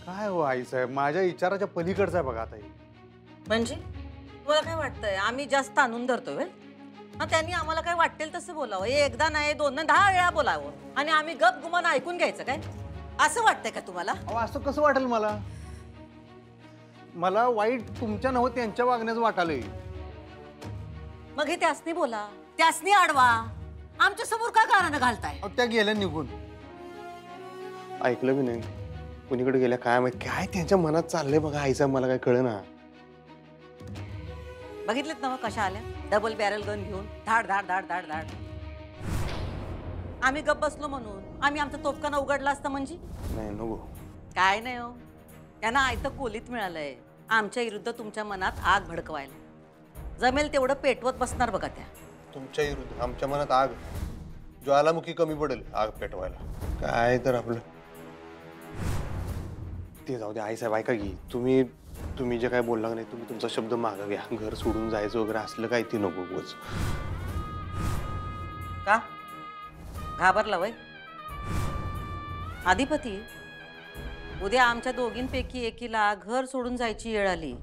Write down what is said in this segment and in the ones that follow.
काय हो आई साहेब, माझ्या विचाराच्या पलीकडचा आहे बघा आता हे. म्हणजे तुला काय वाटतंय आम्ही जास्त आणून धरतोय व्हय? हा त्यांनी आम्हाला काय वाटेल तसं बोलावं, एकदा नाही दोन नाही 10 वेळा बोलावं आणि आम्ही गप गुमान ऐकून घ्यायचं काय? असं वाटतंय का तुम्हाला? अहो असं कसं वाटेल मला? मला वाईट तुमच्या नव्हतं त्यांच्या वागण्याचं वाटालंय. मग हे त्यासनी बोला, त्यासनी अडवा, आमच्या समोर काय कारण घालताय? अहो त्या गेल्या निघून. ऐकलं बी नाही, कुणीकडे गेल्या काय माहित, काय त्यांच्या मनात चाललंय बघा आई साहेब, मला काय कळेना. बघितलेत ना कशा आल्या, डबल बॅरल गन घेऊन धाड धाड धाड धाड धाड. आम्ही गप बसलो म्हणून आम्ही आमचा तोफखाना उघडला असता म्हणजे? नाही नको. काय नाही हो, त्यांना आयतं कोलीत मिळालंय आमच्या विरुद्ध तुमच्या मनात आग भडकवायला. जमेल तेवढं पेटवत बसणार बघा त्या. तुमच्या विरुद्ध आमच्या मनात आग, ज्वालामुखी कमी पडेल आग पेटवायला. काय तर आपलं ते जाऊ दे आई साहेब. ऐका की तुम्ही जे काय बोलला नाही, तुम्ही तुमचा शब्द मागं घ्या. घर सोडून जायचं वगैरे असलं काय ती नको उगाच. का घाबरला वय? अधिपती, उद्या आमच्या दोघींपैकी एकीला घर सोडून जायची वेळ आली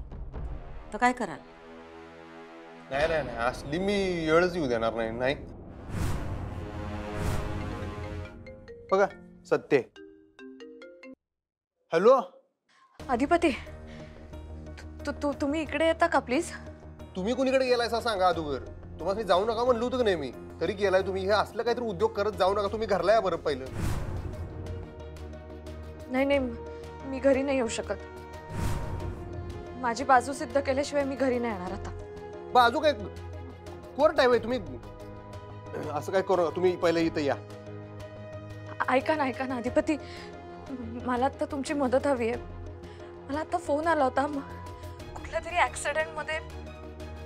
तर काय कराल? नाही नाही नाही, असली मी वेळच येऊ देणार नाही. नाही बघा सत्य. हॅलो अधिपती, तुम्ही इकडे येता का प्लीज? तुम्ही कुणीकडे गेलायसा सांगा अगोदर. तुम्हाला मी जाऊ नका म्हणलो होतं की नाही मी, तरी गेलाय तुम्ही. हे असलं काहीतरी उद्योग करत जाऊ नका. तुम्ही घरला या बरं पहिलं. नाही नाही, मी घरी नाही येऊ शकत. माझी बाजू सिद्ध केल्याशिवाय मी घरी नाही येणार आता. बाजू काय कोर्ट आहे तुम्ही असं काय करू. तुम्ही पहिलं इथं या. ऐका ना अधिपती, मला आता तुमची मदत हवी आहे. मला आता फोन आला होता, कुठल्या तरी ऍक्सिडेंटमध्ये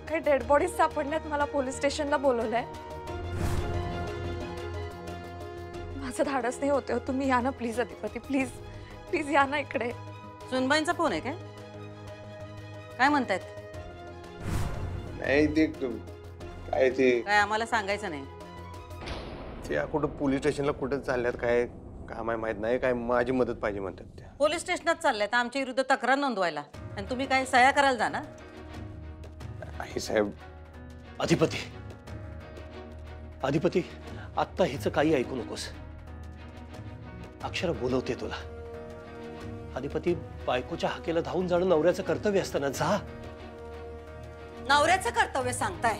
काही डेड बॉडीज सापडल्यात. मला पोलीस स्टेशनला बोलवलंय. माझं धाडस नाही होते. तुम्ही या ना प्लीज अधिपती, प्लीज प्लीज या ना इकडे. सुनबाईंचा फोन आहे काय म्हणतायत? नाही ते काय ते काय आम्हाला सांगायचं नाही. त्या कुठं पोलीस स्टेशनला कुठं चालल्यात, काय काम आहे माहित नाही. काय माझी मदत पाहिजे म्हणतात त्या. पोलीस स्टेशनात चालल्यात आमच्या विरुद्ध तक्रार नोंदवायला, आणि तुम्ही काय सह्या करायला जाणार? आई साहेब. अधिपती आत्ता हिचं काही ऐकू नकोस. अक्षरा बोलवते तुला. अधिपती, बायकोच्या हाकेला धावून जाणं नवऱ्याचं कर्तव्य असताना जा. नवऱ्याचं कर्तव्य सांगताय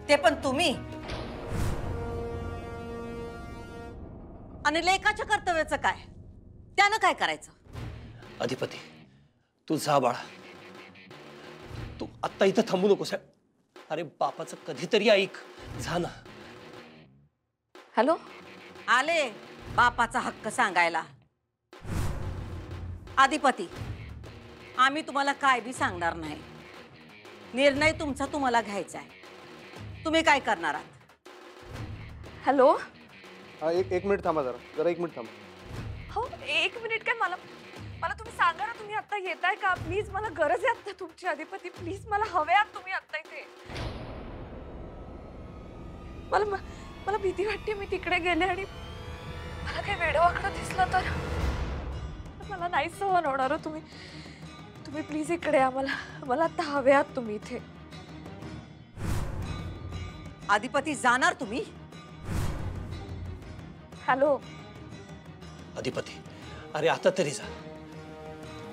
ते पण तुम्ही, आणि लेकाच्या कर्तव्याचं काय? त्यानं काय करायचं? अधिपती तू जा बाळा. तू आत्ता इथं थांबू नकोस. अरे बापाचं कधीतरी ऐक, जा ना. हॅलो, आले बापाचा हक्क सांगायला. अधिपती, आम्ही तुम्हाला काय बी सांगणार नाही. निर्णय तुमचा तुम्हाला घ्यायचा आहे. तुम्ही काय करणार आहात? हॅलो. एक मिनिट थांबा, जरा 1 मिनिट थांबा. हो 1 मिनिट काय, मला तुम्ही सांगा ना, तुम्ही आता येताय का प्लीज? मला गरज आहे आता तुमची अधिपती, प्लीज मला हवे आहात तुम्ही आता इथे. मला भीती वाटते. मी तिकडे गेले आणि मला काही वेडवाकडं दिसलं तर मला नाही सहन होणार. तुम्ही प्लीज इकडे या. मला आता हवे आहात तुम्ही इथे. अधिपती जाणार तुम्ही? हॅलो अधिपती, अरे आता तरी जा.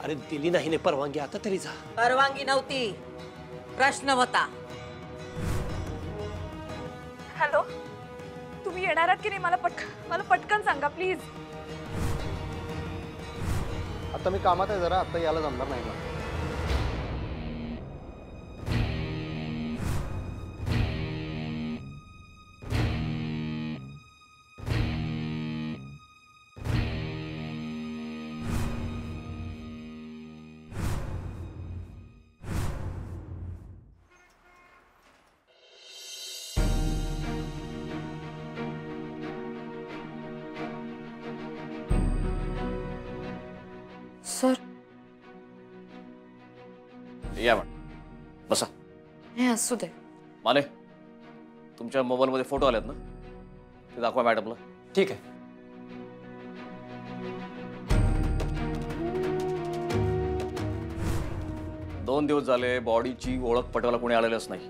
अरे दिली नाही ने परवानगी, आता तरी जा. परवानगी नव्हती, प्रश्न होता. हॅलो, तुम्ही येणार आहात की नाही? मला पटकन सांगा प्लीज. आता मी कामात आहे जरा, आता यायला जमणार नाही मला. सर, या मॅडम, बसा. हे असू दे. माने, तुमच्या मोबाईलमध्ये फोटो आलेत ना, ते दाखवा मॅडमला. ठीक आहे. 2 दिवस झाले बॉडीची ओळख पटवायला कोणी आलेलंच नाही.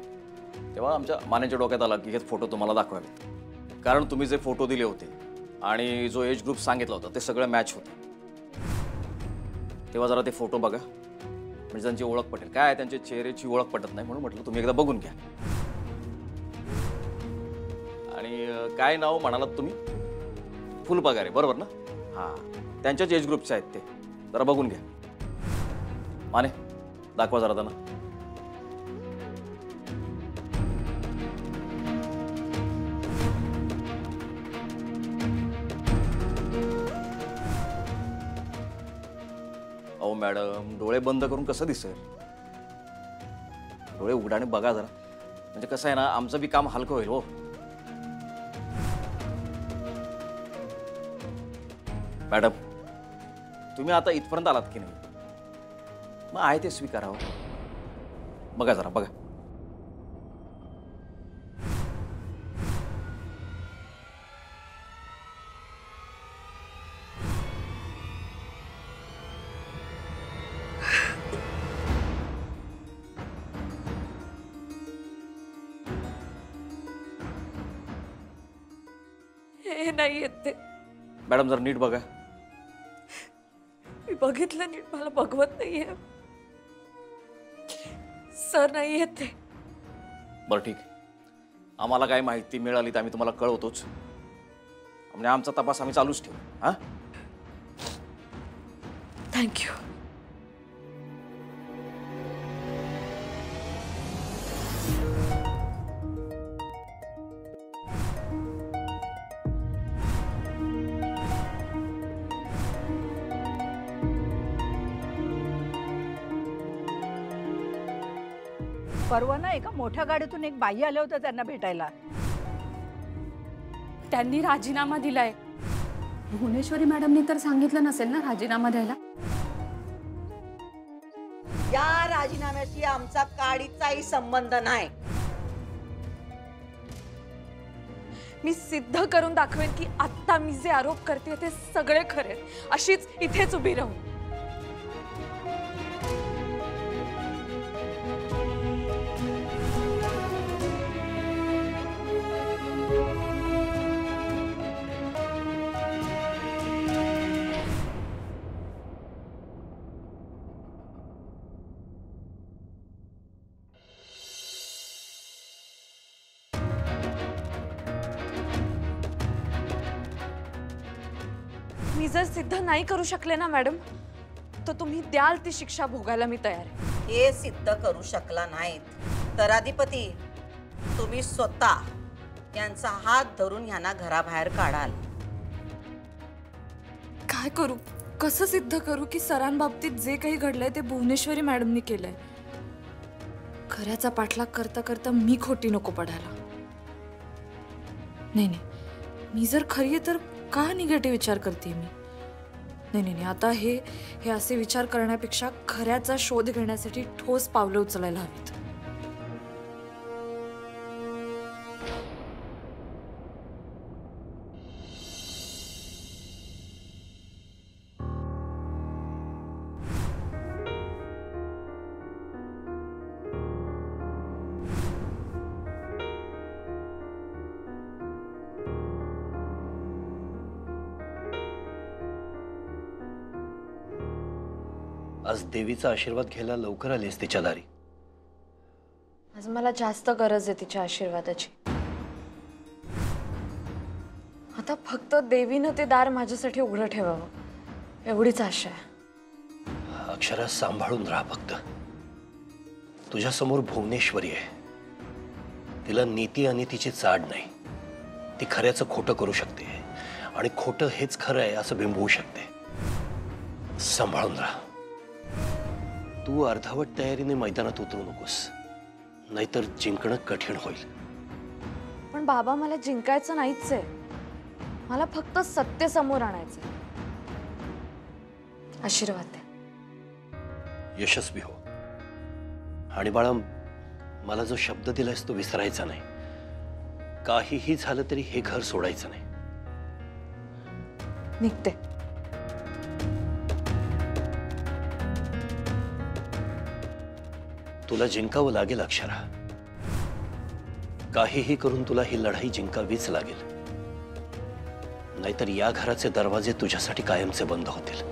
तेव्हा आमच्या मानेच्या डोक्यात आला की हे फोटो तुम्हाला दाखवावे, कारण तुम्ही जे फोटो दिले होते आणि जो एज ग्रुप सांगितला होता ते सगळं मॅच होतं. तेव्हा जरा ते फोटो बघा, म्हणजे त्यांची ओळख पटेल. काय त्यांच्या चेहऱ्याची ओळख पटत नाही म्हणून म्हटलं तुम्ही एकदा बघून घ्या. आणि काय नाव म्हणालात तुम्ही? फुलपगारे, बरोबर ना? हां, त्यांच्याच एज ग्रुपचे आहेत ते. जरा बघून घ्या. माने दाखवा जरा त्यांना. अहो मॅडम, डोळे बंद करून कसं दिसेल? डोळे उघडाने बघा जरा, म्हणजे कसं आहे ना, आमचं बी काम हलकं होईल. हो मॅडम, तुम्ही आता इथपर्यंत आलात की नाही, मग आहे ते स्वीकारावं. बघा जरा बघा. हे नाही येत ते. मॅडम जरा नीट बघा. मी बघितलं नीट, मला बघवत नाहीये सर. नाही येत ते. बरं ठीक आहे, आम्हाला काय माहिती मिळाली तर आम्ही तुम्हाला कळवतोच. म्हणजे आमचा तपास आम्ही चालूच ठेवू. हां, थँक्यू. परवा ना एका मोठ्या गाडीतून एक बाई आल्या होत्या त्यांना भेटायला. त्यांनी राजीनामा दिलाय. भुवनेश्वरी मॅडमनी तर सांगितलं नसेल ना राजीनामा द्यायला? या राजीनाम्याशी आमचा काडीचाही संबंध नाही. मी सिद्ध करून दाखवेन की आता मी जे आरोप करते ते सगळे खरे. अशीच इथेच उभी राहू. मी जर सिद्ध नाही करू शकले ना मॅडम, तर तुम्ही द्याल ती शिक्षा भोगायला मी तयार आहे. हे सिद्ध करू शकला नाहीत तर अधिपती तुम्ही स्वतः यांचा हात धरून यांना घराबाहेर काढाल. काय करू, कसं सिद्ध करू की सरांबाबतीत जे काही घडलंय ते भुवनेश्वरी मॅडमनी केलंय? खऱ्याचा पाठलाग करता करता मी खोटी नको पडायला. नाही नाही, मी जर खरी आहे तर का निगेटिव्ह विचार करते मी? नाही नाही, आता हे असे विचार करण्यापेक्षा खऱ्याचा शोध घेण्यासाठी ठोस पावलं उचलायला हवीत. आज देवीचा आशीर्वाद घ्यायला लवकर आलीस तिच्या दारी. आज मला जास्त गरज आहे तिच्या आशीर्वादाची. आता फक्त देवीनं ते दार माझ्यासाठी उघडं ठेवावं एवढीच आशा आहे. अक्षरा, सांभाळून राहा फक्त. तुझ्या समोर भुवनेश्वरी आहे. तिला नीती आणि तिची चाड नाही. ती खऱ्याचं खोटं करू शकते आणि खोटं हेच खरं आहे असं बिंबवू शकते. सांभाळून राहा. तू अर्धावट तयारीने मैदानात उतरू नकोस, नाहीतर जिंकणं कठीण होईल. पण बाबा, मला जिंकायचं नाहीच आहे. मला फक्त सत्य समोर आणायचंय. आशीर्वाद द्या. यशस्वी हो. आणि बाळा, मला जो शब्द दिलायस तो विसरायचा नाही. काहीही झालं तरी हे घर सोडायचं नाही. निघते. तुला जिंकावं लागेल अक्षरा. काहीही करून तुला ही लढाई जिंकावीच लागेल, नाहीतर या घराचे दरवाजे तुझ्यासाठी कायमचे बंद होतील.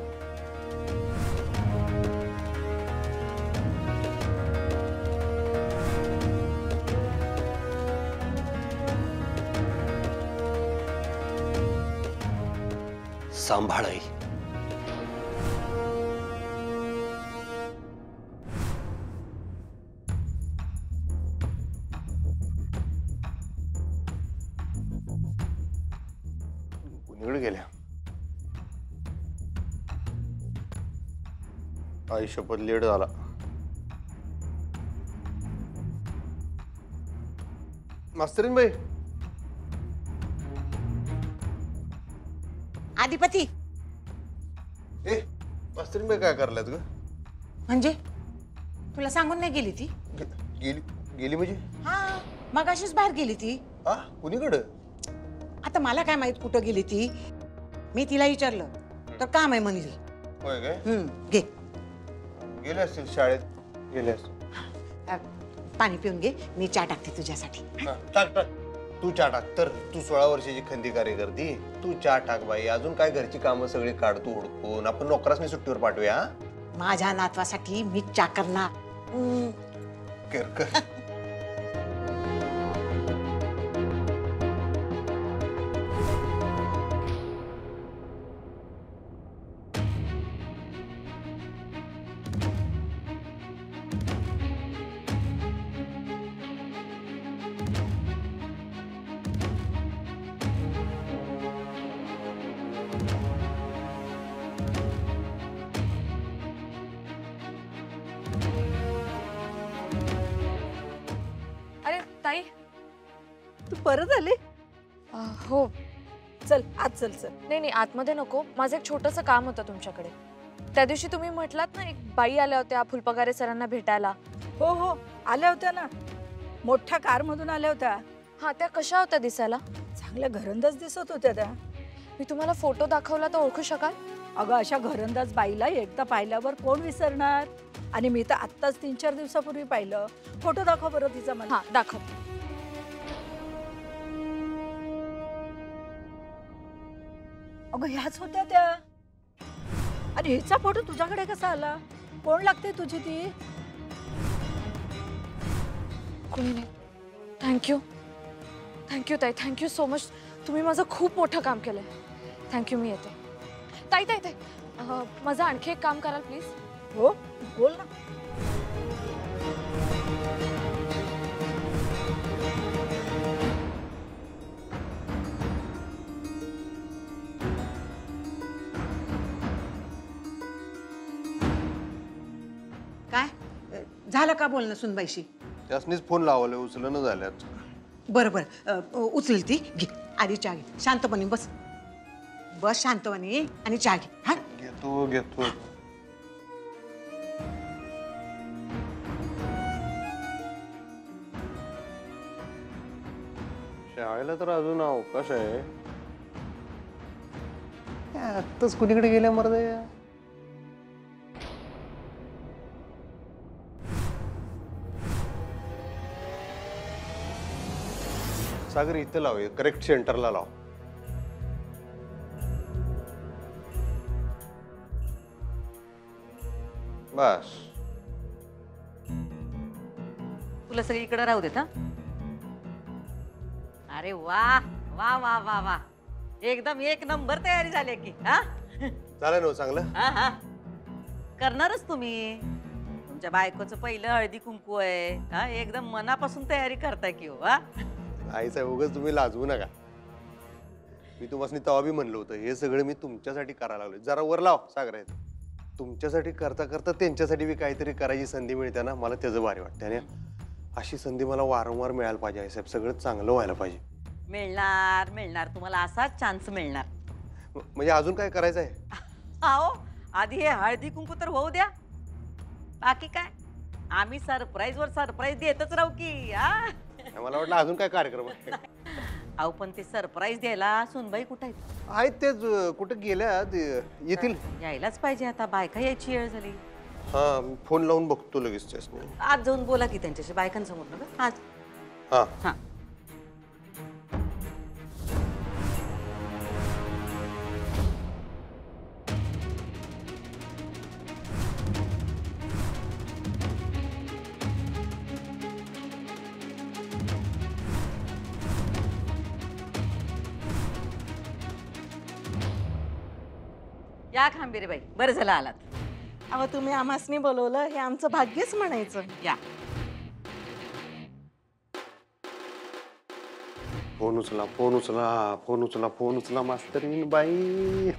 सांभाळ आई. कुणीकडे गेल्या? आई शपथ लेट झाला. मास्तरीन बाई, आधिपती ए मास्तरीन बाई काय करल्यात ग? म्हणजे तुला सांगून नाही गेली ती? गेली गेली म्हणजे? हा मग अशीच बाहेर गेली ती. हा कुणीकडं? आता मला काय माहित कुठं गेली ती. मी तिला विचारलं तर काम आहे म्हणली. होय काय? घे गेले असतील शाळेत. गेले असतील. पाणी पिऊन घे, मी चहा टाकते तुझ्यासाठी. टाक टाक. तू चहा टाक. तर तू 16 वर्षाची खंदी कार्यकर्ती, तू चहा टाक बाई. अजून काय घरची कामं सगळी काढतो हुडकून. आपण नोकरासनी सुट्टीवर पाठवूया. माझ्या नातवासाठी मी चहा करणार. कर कर. अरे ताई. तू परत आले? हो. चल आत चल चल. नाही नाही, आतमध्ये नको. माझं एक छोटंसं काम होतं तुमच्याकडे. त्या दिवशी तुम्ही म्हटलात ना, एक बाई आल्या होत्या फुलपगारे सरांना भेटायला. हो हो आल्या होत्या ना, मोठ्या कारमधून आल्या होत्या. हा, त्या कशा होत्या दिसायला? चांगल्या घरंदाज दिसत होत्या त्या. मी तुम्हाला फोटो दाखवला तर ओळखू शकाल? अगं अशा घरंदाज बाईला एकदा पाहिल्यावर कोण विसरणार. आणि मी तर आत्ताच 3-4 दिवसापूर्वी पाहिलं. फोटो दाखव बरं तिचा मला. हा दाखवते. अगं ह्याच होत्या त्या. आणि हिचा फोटो तुझ्याकडे कसा आला? कोण लागते तुझी ती? कोणी नाही. थँक्यू थँक्यू ताई. Thank you so much. तुम्ही माझं खूप मोठं काम केलंय. थँक्यू. मी येते. ताई ताई ताई, माझं आणखी एक काम कराल प्लीज? हो बोल ना. काय झालं का बोलणं सुनबाईशी? त्यासनीच फोन लावले, उचलणं झाल्यात. बरं बरं, उचल ती. घे आधी चहा घे. शांतपणे बस. बस शांतपणे आणि चहा घे. हा घेतो घेतो. शाळेला तर अजून अवकाश आहे. आत्ताच कुणीकडे गेल्या मर्दे? सागर इथं लाव, करेक्ट सेंटरला लाव. बस. तुला सगळी इकडे राहू देत. हा अरे वा वा वा वा वा, एकदम एक नंबर तयारी झाली की. हा झालं ना चांगलं? हा हा करणारच तुम्ही. तुमच्या बायकोचं पहिलं हळदी कुंकू आहे. हा एकदम मनापासून तयारी करताय की हो. हा आईचा उगाच तुम्ही लाजवू नका. मी तुम्हाला तेव्हा बी म्हणलं होतं, हे सगळं मी तुमच्यासाठी करायला लागलो. जरा वर लाव सागर. तुमच्यासाठी करता करता त्यांच्यासाठी बी काहीतरी करायची संधी मिळते ना, मला त्याचं भारी वाटतं. आणि अशी संधी मला वारंवार मिळायला पाहिजे. आई साहेब, सगळं चांगलं व्हायला पाहिजे. मिळणार मिळणार, तुम्हाला असाच चान्स मिळणार. म्हणजे अजून काय करायचं आहे? हो आधी हे हळदी कुंकू तर होऊ द्या. बाकी काय आम्ही सरप्राईज वर सरप्राईज देतच राहू की. हा मला वाटलं अजून काय कार्यक्रम आहे. अहो पण ते सरप्राईज द्यायला सुनबाई कुठे आहेत? आहेत तेच कुठं गेल्या, येतील. यायलाच पाहिजे. आता बायका यायची वेळ झाली. हा मी फोन लावून बघतो लगेच त्यासनी. आज जाऊन बोला की त्यांच्याशी बायकांसमोर ना आज. हा हा या खांबेरे बाई, बरं झालं आलात. अहो तुम्ही आम्हासनी बोलवलं हे आमचं भाग्यच म्हणायचं. या. फोन उचला फोन उचला फोन उचला फोन उचला मास्तरीन बाई.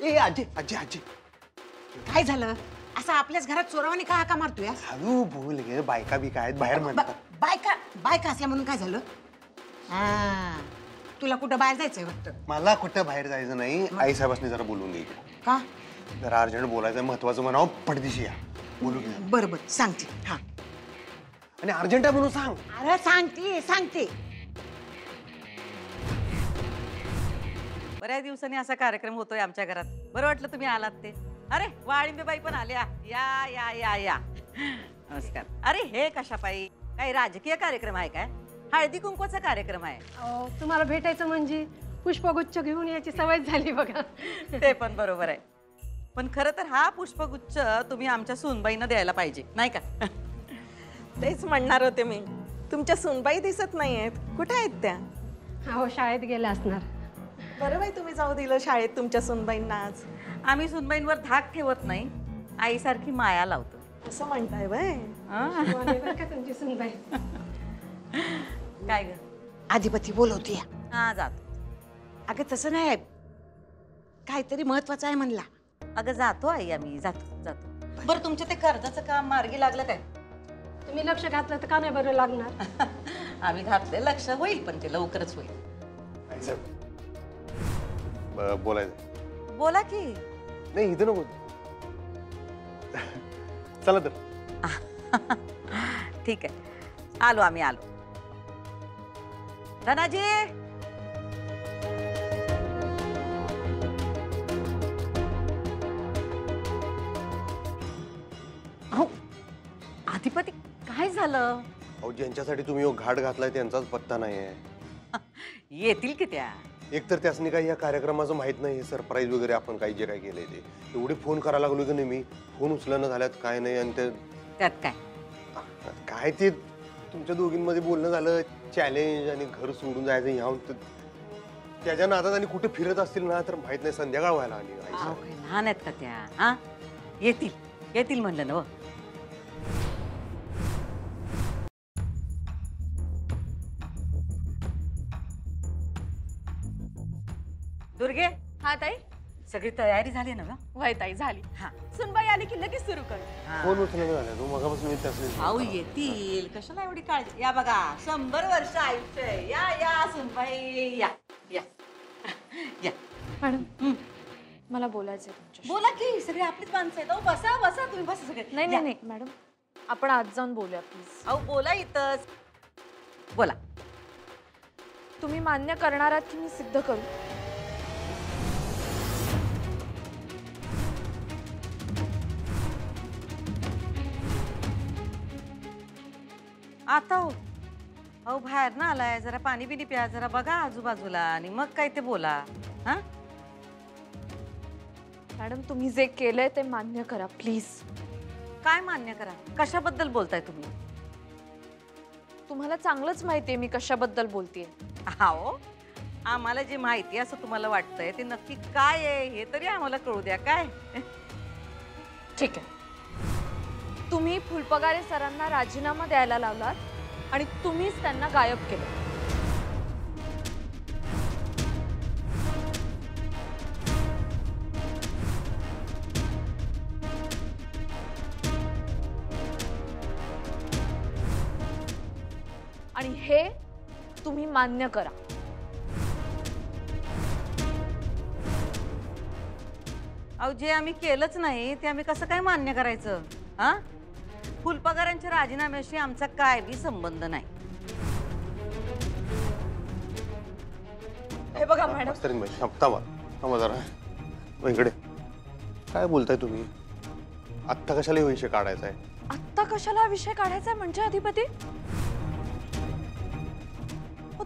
ए आजी आजी आजी काय झालं असं आपल्याच घरात चोरावानी का हाका मारतोय? हळू बोल गे, बायका बी काय आहेत बाहेर म्हणतात. बायका बायका असल्या म्हणून काय झालं? हा तुला कुठं बाहेर जायचंय वाटतं? मला कुठं बाहेर जायचं नाही. आई साहेबांनी जरा बोलून घे. का? जरा अर्जंट बोलायचं महत्वाचं म्हणावं. पडदिशी या बोलू घे. बरं बरं सांगते. हा आणि अर्जंट आहे म्हणून सांग. अरे सांगते सांगते. बऱ्याच दिवसांनी असा कार्यक्रम होतोय आमच्या घरात. बरं वाटलं तुम्ही आलात ते. अरे वाळिंबेबाई पण आल्या. या या या या नमस्कार. अरे हे कशापायी? काही राजकीय कार्यक्रम आहे काय? हळदी कुंकवाचा कार्यक्रम आहे. तुम्हाला भेटायचं म्हणजे पुष्पगुच्छ घेऊन याची सवय झाली बघा. ते पण बरोबर आहे. पण खरं तर हा पुष्पगुच्छ तुम्ही आमच्या सूनबाईंना द्यायला पाहिजे नाही का? तेच म्हणणार होते मी. तुमच्या सुनबाई दिसत नाहीयेत. कुठे आहेत त्या? हो शाळेत गेल्या असणार. बरं बाई तुम्ही जाऊ दिलं शाळेत तुमच्या सुनबाईंना आज. आम्ही सूनबाईंवर धाक ठेवत नाही, आईसारखी माया लावतो. असं म्हणताय बाय. बरं का तुमची सुनबाई. काय ग? अधिपती बोलवते. हा जातो. अगं तसं नाही काहीतरी महत्वाचं आहे म्हणला. अगं जातो आई, आम्ही जातो जातो. बरं तुमच्या ते कर्जाचं काम मार्गी लागलं काय? तुम्ही लक्ष घातलं तर का नाही बरं लागणार? आम्ही घातले लक्ष, होईल पण ते लवकरच होईल. आई साहेब बोलायचं. बोला की. नाही इथं नको. चला तर. ठीक आहे, आलो आम्ही आलो. धनाजी अहो अधिपती काय झालं? अहो ज्यांच्यासाठी तुम्ही हो घाट घातलाय त्यांचाच पत्ता नाहीये. येतील की त्या. एक तर त्यासनी काही या कार्यक्रमाचं माहित नाही. सरप्राईज वगैरे आपण काही जे काय केलंय ते एवढे फोन करायला लागलो की नाही मी. फोन उचलणं झाल्यात काय नाही. आणि त्यात काय काय ते तुमच्या दोघींमध्ये बोलणं झालं. चॅलेंज आणि घर सोडून जायचं ह्याहून त्याच्या नादात आणि कुठे फिरत असतील ना तर माहित नाही. संध्याकाळ व्हायला आली. अहो, काय लहान आहेत का त्या? हा येतील येतील म्हणलं ना. दुर्गे. हा ताई. सगळी तयारी झाली ना? वय ताई झाली. हा सुनबाई आली की लगेच सुरू कर. फोन उचलणं झालं. तू मगापासून त्यासनी अहो येतील, कशाला एवढी काळजी? या बघा 100 वर्ष आयुष्य आहे. या या सुनबाई या या या. मॅडम मला बोलायचंय तुमच्याशी. बोला की, सगळे आपलीच माणसं आहेत. अहो बसा बसा, तुम्ही बसा सगळे. नाही नाही नाही मॅडम, आपण आज जाऊन बोलूया प्लीज. अहो बोला इथंच. बोला. तुम्ही मान्य करणार आहात की मी सिद्ध करू? आता हो. अहो बाहेर ना आलाय, जरा पाणी बिनी प्या, जरा बघा आजूबाजूला आणि मग काय ते बोला. हा मॅडम तुम्ही जे केलंय ते मान्य करा प्लीज. काय मान्य करा? कशाबद्दल बोलताय तुम्ही? तुम्हाला चांगलंच माहितीये मी कशाबद्दल बोलतेय. हो, आम्हाला जे माहिती असं तुम्हाला वाटतंय ते नक्की काय आहे हे तरी आम्हाला कळू द्या. काय? ठीक आहे. तुम्ही फुलपगारे सरांना राजीनामा द्यायला लावलात आणि तुम्हीच त्यांना गायब केलं. आणि हे तुम्ही मान्य करा. अहो जे आम्ही केलंच नाही ते आम्ही कसं काय मान्य करायचं? हा फुलपगारांच्या राजीनाम्याशी आमचा काय बी संबंध नाही. हे बघा मॅडम. मास्तरीन बाई थांबा. थांबा जरा. इकडे काय बोलताय तुम्ही? आत्ता कशाला हा विषय काढायचा आहे? आत्ता कशाला हा विषय काढायचा म्हणजे अधिपती?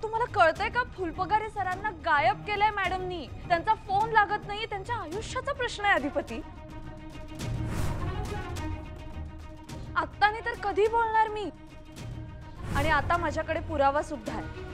तुम्हाला कळतंय का? फुलपगारे सरांना गायब केलंय मॅडमनी. त्यांचा फोन लागत नाही. त्यांच्या आयुष्याचा प्रश्न आहे अधिपती. आत्ता नाही तर कधी बोलणार मी? आणि आता माझ्याकडे पुरावा सुद्धा आहे.